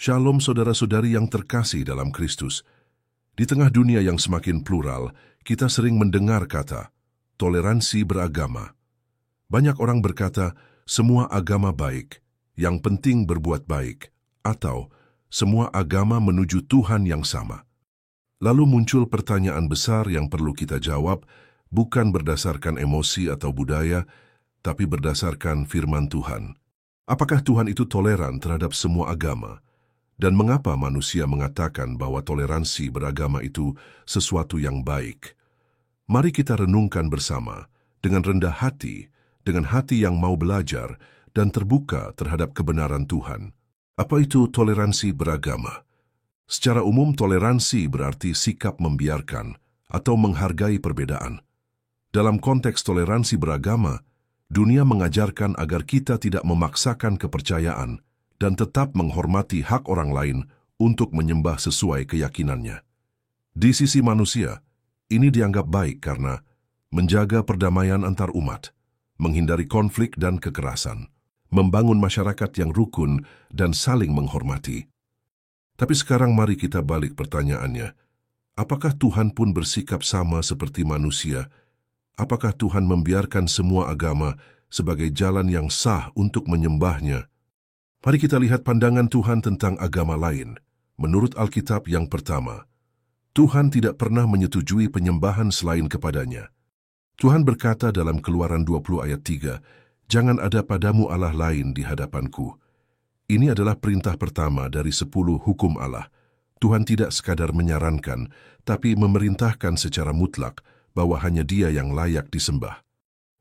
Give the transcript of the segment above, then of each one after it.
Shalom saudara-saudari yang terkasih dalam Kristus. Di tengah dunia yang semakin plural, kita sering mendengar kata, toleransi beragama. Banyak orang berkata, semua agama baik, yang penting berbuat baik, atau semua agama menuju Tuhan yang sama. Lalu muncul pertanyaan besar yang perlu kita jawab, bukan berdasarkan emosi atau budaya, tapi berdasarkan firman Tuhan. Apakah Tuhan itu toleran terhadap semua agama? Dan mengapa manusia mengatakan bahwa toleransi beragama itu sesuatu yang baik? Mari kita renungkan bersama, dengan rendah hati, dengan hati yang mau belajar dan terbuka terhadap kebenaran Tuhan. Apa itu toleransi beragama? Secara umum, toleransi berarti sikap membiarkan atau menghargai perbedaan. Dalam konteks toleransi beragama, dunia mengajarkan agar kita tidak memaksakan kepercayaan dan tetap menghormati hak orang lain untuk menyembah sesuai keyakinannya. Di sisi manusia, ini dianggap baik karena menjaga perdamaian antar umat, menghindari konflik dan kekerasan, membangun masyarakat yang rukun dan saling menghormati. Tapi sekarang mari kita balik pertanyaannya, apakah Tuhan pun bersikap sama seperti manusia? Apakah Tuhan membiarkan semua agama sebagai jalan yang sah untuk menyembahnya? Mari kita lihat pandangan Tuhan tentang agama lain. Menurut Alkitab yang pertama, Tuhan tidak pernah menyetujui penyembahan selain kepadanya. Tuhan berkata dalam Keluaran 20 ayat 3, "Jangan ada padamu Allah lain di hadapanku." Ini adalah perintah pertama dari 10 hukum Allah. Tuhan tidak sekadar menyarankan, tapi memerintahkan secara mutlak bahwa hanya Dia yang layak disembah.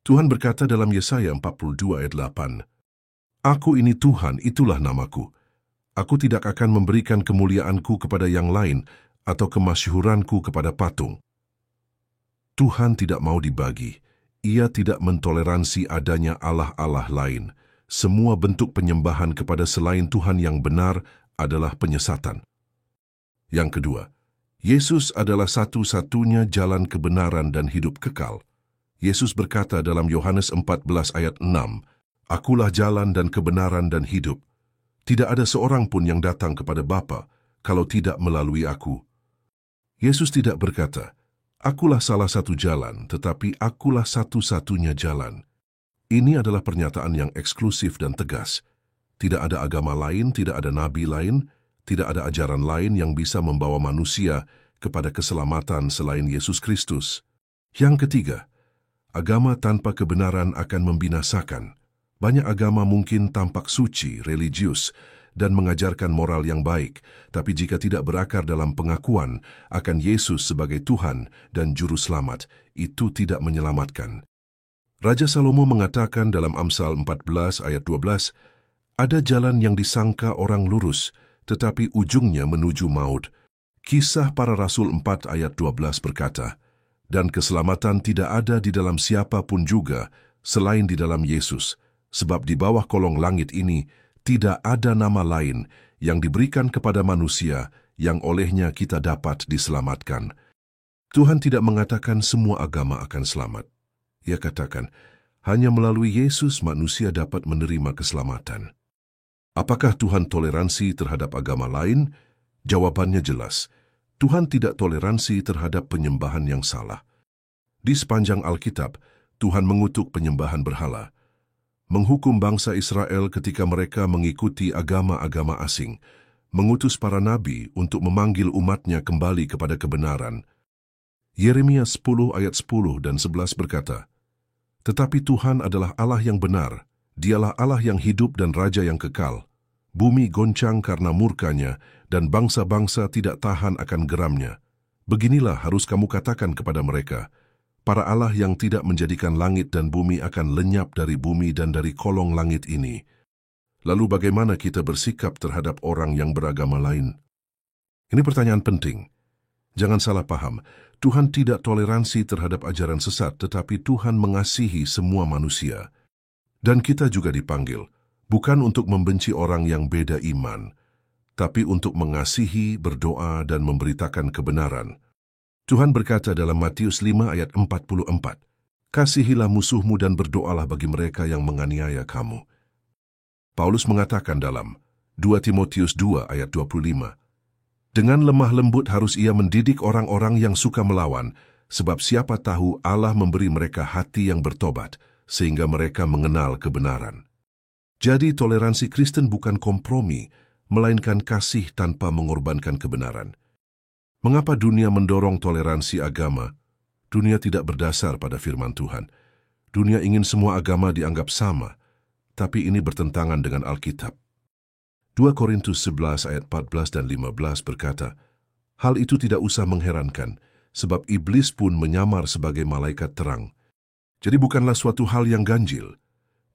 Tuhan berkata dalam Yesaya 42 ayat 8, "Aku ini Tuhan, itulah namaku. Aku tidak akan memberikan kemuliaanku kepada yang lain atau kemasyhuranku kepada patung." Tuhan tidak mau dibagi. Ia tidak mentoleransi adanya Allah-Allah lain. Semua bentuk penyembahan kepada selain Tuhan yang benar adalah penyesatan. Yang kedua, Yesus adalah satu-satunya jalan kebenaran dan hidup kekal. Yesus berkata dalam Yohanes 14 ayat 6, "Akulah jalan dan kebenaran dan hidup. Tidak ada seorang pun yang datang kepada Bapa kalau tidak melalui aku." Yesus tidak berkata, "Akulah salah satu jalan, tetapi akulah satu-satunya jalan." Ini adalah pernyataan yang eksklusif dan tegas. Tidak ada agama lain, tidak ada nabi lain, tidak ada ajaran lain yang bisa membawa manusia kepada keselamatan selain Yesus Kristus. Yang ketiga, agama tanpa kebenaran akan membinasakan. Banyak agama mungkin tampak suci, religius, dan mengajarkan moral yang baik, tapi jika tidak berakar dalam pengakuan akan Yesus sebagai Tuhan dan Juru Selamat, itu tidak menyelamatkan. Raja Salomo mengatakan dalam Amsal 14 ayat 12, "Ada jalan yang disangka orang lurus, tetapi ujungnya menuju maut." Kisah Para Rasul 4 ayat 12 berkata, "Dan keselamatan tidak ada di dalam siapapun juga, selain di dalam Yesus. Sebab di bawah kolong langit ini tidak ada nama lain yang diberikan kepada manusia yang olehnya kita dapat diselamatkan." Tuhan tidak mengatakan semua agama akan selamat. Ia katakan, hanya melalui Yesus manusia dapat menerima keselamatan. Apakah Tuhan toleransi terhadap agama lain? Jawabannya jelas. Tuhan tidak toleransi terhadap penyembahan yang salah. Di sepanjang Alkitab, Tuhan mengutuk penyembahan berhala, menghukum bangsa Israel ketika mereka mengikuti agama-agama asing, mengutus para nabi untuk memanggil umatnya kembali kepada kebenaran. Yeremia 10 ayat 10 dan 11 berkata, "Tetapi Tuhan adalah Allah yang benar, Dialah Allah yang hidup dan Raja yang kekal. Bumi goncang karena murkanya, dan bangsa-bangsa tidak tahan akan geramnya. Beginilah harus kamu katakan kepada mereka, para Allah yang tidak menjadikan langit dan bumi akan lenyap dari bumi dan dari kolong langit ini." Lalu bagaimana kita bersikap terhadap orang yang beragama lain? Ini pertanyaan penting. Jangan salah paham, Tuhan tidak toleransi terhadap ajaran sesat, tetapi Tuhan mengasihi semua manusia. Dan kita juga dipanggil, bukan untuk membenci orang yang beda iman, tapi untuk mengasihi, berdoa, dan memberitakan kebenaran. Tuhan berkata dalam Matius 5 ayat 44, "Kasihilah musuhmu dan berdoalah bagi mereka yang menganiaya kamu." Paulus mengatakan dalam 2 Timotius 2 ayat 25. Dengan lemah lembut harus ia mendidik orang-orang yang suka melawan, sebab siapa tahu Allah memberi mereka hati yang bertobat, sehingga mereka mengenal kebenaran. Jadi toleransi Kristen bukan kompromi, melainkan kasih tanpa mengorbankan kebenaran. Mengapa dunia mendorong toleransi agama? Dunia tidak berdasar pada firman Tuhan. Dunia ingin semua agama dianggap sama, tapi ini bertentangan dengan Alkitab. 2 Korintus 11 ayat 14 dan 15 berkata, "Hal itu tidak usah mengherankan, sebab iblis pun menyamar sebagai malaikat terang." Jadi bukanlah suatu hal yang ganjil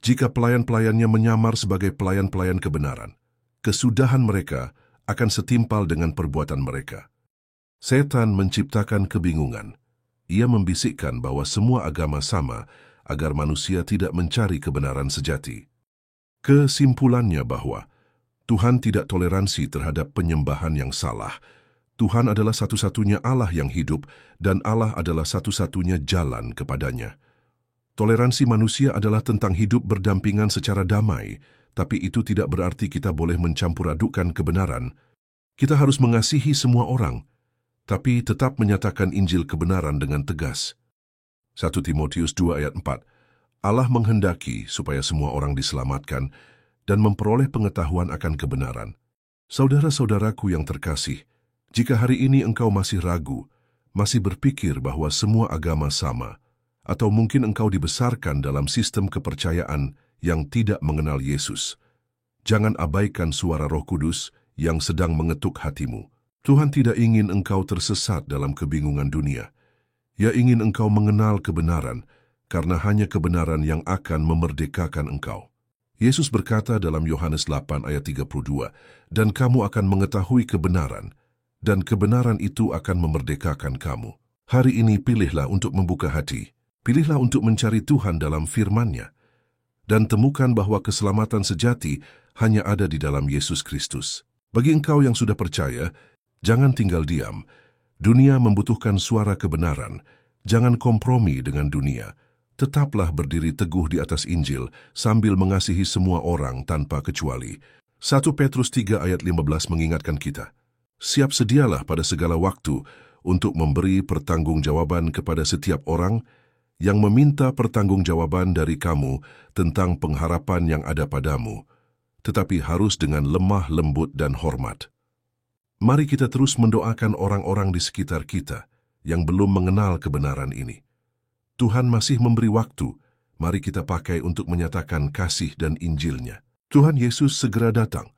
jika pelayan-pelayannya menyamar sebagai pelayan-pelayan kebenaran. Kesudahan mereka akan setimpal dengan perbuatan mereka. Setan menciptakan kebingungan. Ia membisikkan bahwa semua agama sama agar manusia tidak mencari kebenaran sejati. Kesimpulannya bahwa Tuhan tidak toleransi terhadap penyembahan yang salah. Tuhan adalah satu-satunya Allah yang hidup dan Allah adalah satu-satunya jalan kepadanya. Toleransi manusia adalah tentang hidup berdampingan secara damai, tapi itu tidak berarti kita boleh mencampur adukkan kebenaran. Kita harus mengasihi semua orang, tapi tetap menyatakan Injil kebenaran dengan tegas. 1 Timotius 2 ayat 4. Allah menghendaki supaya semua orang diselamatkan dan memperoleh pengetahuan akan kebenaran. Saudara-saudaraku yang terkasih, jika hari ini engkau masih ragu, masih berpikir bahwa semua agama sama, atau mungkin engkau dibesarkan dalam sistem kepercayaan yang tidak mengenal Yesus, jangan abaikan suara Roh Kudus yang sedang mengetuk hatimu. Tuhan tidak ingin engkau tersesat dalam kebingungan dunia. Ia ingin engkau mengenal kebenaran, karena hanya kebenaran yang akan memerdekakan engkau. Yesus berkata dalam Yohanes 8 ayat 32, "Dan kamu akan mengetahui kebenaran, dan kebenaran itu akan memerdekakan kamu." Hari ini pilihlah untuk membuka hati. Pilihlah untuk mencari Tuhan dalam firman-Nya, dan temukan bahwa keselamatan sejati hanya ada di dalam Yesus Kristus. Bagi engkau yang sudah percaya, jangan tinggal diam. Dunia membutuhkan suara kebenaran. Jangan kompromi dengan dunia. Tetaplah berdiri teguh di atas Injil sambil mengasihi semua orang tanpa kecuali. 1 Petrus 3 ayat 15 mengingatkan kita, "Siap sedialah pada segala waktu untuk memberi pertanggungjawaban kepada setiap orang yang meminta pertanggungjawaban dari kamu tentang pengharapan yang ada padamu, tetapi harus dengan lemah lembut dan hormat." Mari kita terus mendoakan orang-orang di sekitar kita yang belum mengenal kebenaran ini. Tuhan masih memberi waktu, mari kita pakai untuk menyatakan kasih dan Injil-Nya. Tuhan Yesus segera datang.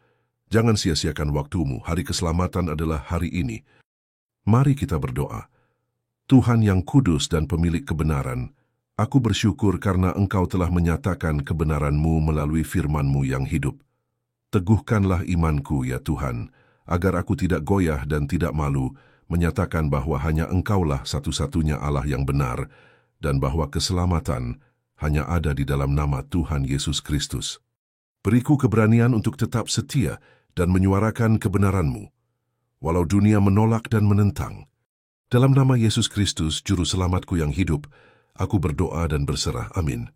Jangan sia-siakan waktumu, hari keselamatan adalah hari ini. Mari kita berdoa. Tuhan yang kudus dan pemilik kebenaran, aku bersyukur karena Engkau telah menyatakan kebenaran-Mu melalui firman-Mu yang hidup. Teguhkanlah imanku, ya Tuhan, agar aku tidak goyah dan tidak malu, menyatakan bahwa hanya Engkaulah satu-satunya Allah yang benar, dan bahwa keselamatan hanya ada di dalam nama Tuhan Yesus Kristus. Beriku keberanian untuk tetap setia dan menyuarakan kebenaran-Mu, walau dunia menolak dan menentang. Dalam nama Yesus Kristus, Juru Selamatku yang hidup, aku berdoa dan berserah. Amin.